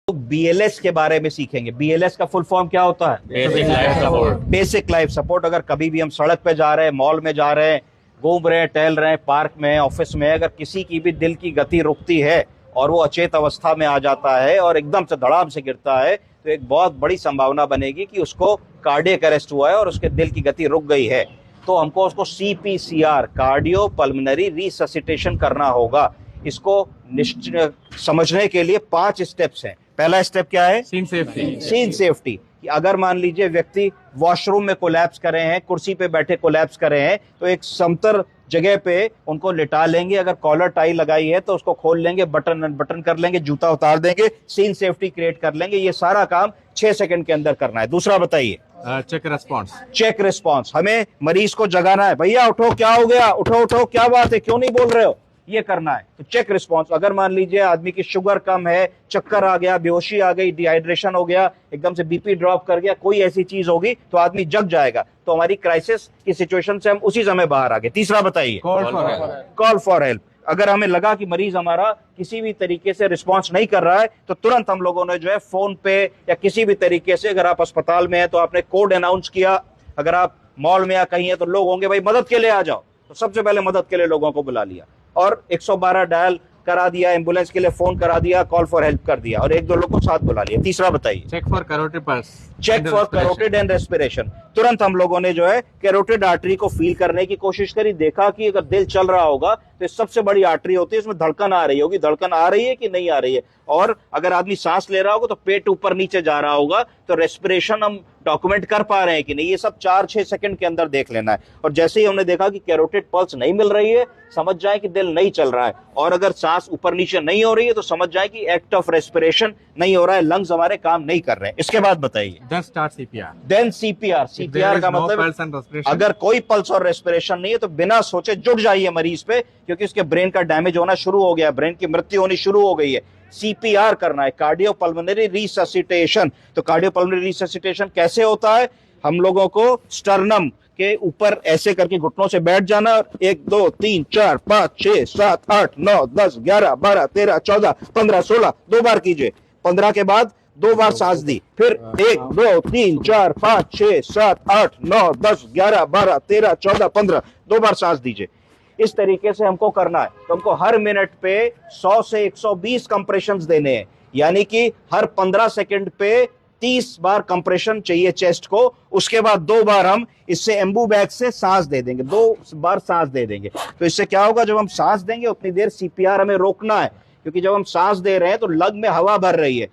BLS के बारे में सीखेंगे। BLS का फुल फॉर्म क्या होता है? Basic life support. Basic life support. अगर कभी भी हम सड़क पे जा रहे हैं, मॉल में जा रहे हैं, घूम रहे हैं, टहल रहे हैं, पार्क में, ऑफिस में, अगर किसी की भी दिल की गति रुकती है और वो अचेत अवस्था में आ जाता है और एकदम से धड़ाम से गिरता है, तो एक बहुत बड़ी संभावना बनेगी कि उसको कार्डियक अरेस्ट हुआ है और उसके दिल की गति रुक गई है। तो हमको उसको CPCR, कार्डियो पल्मोनरी रिससिटेशन करना होगा। इसको समझने के लिए 5 स्टेप्स हैं। पहला स्टेप क्या है? Scene safety. Scene safety. कि अगर मान लीजिए व्यक्ति वॉशरूम में कोलैप्स करे हैं, कुर्सी पे बैठे कोलैप्स करे हैं, तो एक समतल जगह पे उनको लिटा लेंगे। अगर कॉलर टाई लगाई है तो उसको खोल लेंगे, बटन अनबटन कर लेंगे, जूता उतार देंगे, सीन सेफ्टी क्रिएट कर लेंगे। ये सारा काम 6 सेकंड के अंदर करना है। दूसरा बताइए? Check response. Check response. हमें मरीज को जगाना है, भैया उठो, क्या हो गया, उठो उठो, क्या बात है, क्यों नहीं बोल रहे हो, ये करना है। तो चेक रिस्पॉन्स। अगर मान लीजिए आदमी की शुगर कम है, चक्कर आ गया, बेहोशी आ गई, डिहाइड्रेशन हो गया, एकदम से BP ड्रॉप कर गया, कोई ऐसी चीज होगी तो आदमी जग जाएगा, तो हमारी क्राइसिस की सिचुएशन से हम उसी समय बाहर आ गए। तीसरा बताइए? Call for help. अगर हमें लगा कि मरीज हमारा किसी भी तरीके से रिस्पॉन्स नहीं कर रहा है, तो तुरंत हम लोगों ने जो है फोन पे या किसी भी तरीके से, अगर आप अस्पताल में हैं तो आपने कोड अनाउंस किया, अगर आप मॉल में या कहीं है तो लोग होंगे भाई मदद के लिए आ जाओ, तो सबसे पहले मदद के लिए लोगों को बुला लिया और 112 डायल करा दिया, एम्बुलेंस के लिए फोन करा दिया, कॉल फॉर हेल्प कर दिया और 1-2 लोग को साथ बुला लिया। तीसरा बताइए? Check for carotid pulse. Check for carotid and respiration. तुरंत हम लोगों ने जो है कैरोटिड आर्टरी को फील करने की कोशिश करी, देखा कि अगर दिल चल रहा होगा तो सबसे बड़ी आर्टरी होती है, इसमें धड़कन आ रही होगी, धड़कन आ रही है कि नहीं आ रही है, और अगर आदमी सांस ले रहा होगा तो पेट ऊपर नीचे जा रहा होगा, तो रेस्पिरेशन हम डॉक्यूमेंट कर पा रहे हैं कि नहीं, ये सब 4-6 सेकंड के अंदर देख लेना है। और जैसे ही हमने देखा कि कैरोटिड पल्स नहीं मिल रही है, समझ जाए कि दिल नहीं चल रहा है, और अगर सांस ऊपर नीचे नहीं हो रही है तो समझ जाए कि एक्ट ऑफ रेस्पिरेशन नहीं हो रहा है, लंग्स हमारे काम नहीं कर रहे हैं। इसके बाद बताइए? Then start CPR। Then CPR। CPR का मतलब अगर कोई पल्स और रेस्पिरेशन नहीं है तो बिना सोचे जुट जाइए मरीज पे, क्योंकि उसके ब्रेन का डैमेज होना शुरू हो गया, ब्रेन की मृत्यु होनी शुरू हो गई है। CPR करना है, कार्डियो पल्मोनरी रिससिटेशन। तो कार्डियो पल्मोनरी रिससिटेशन कैसे होता है? हम लोगों को स्टर्नम के ऊपर ऐसे करके घुटनों से बैठ जाना, 1 2 3 4 5 6 7 8 9 10 11 12 13 14 15 16, 2 बार कीजिए। 15 के बाद 2 बार सांस दी, फिर 1 2 3 4 5 6 7 8 9 10 11 12 13 14 15, 2 बार सांस दीजिए। इस तरीके से हमको करना है। तो हमको हर मिनट पे 100 से 120 कंप्रेशंस देने हैं, यानी कि हर 15 सेकंड पे 30 बार कंप्रेशन चाहिए चेस्ट को। उसके बाद 2 बार हम इससे एम्बू बैग से सांस दे देंगे, 2 बार सांस दे देंगे। तो इससे क्या होगा, जब हम सांस देंगे उतनी देर CPR हमें रोकना है, क्योंकि जब हम सांस दे रहे हैं तो लंग में हवा भर रही है।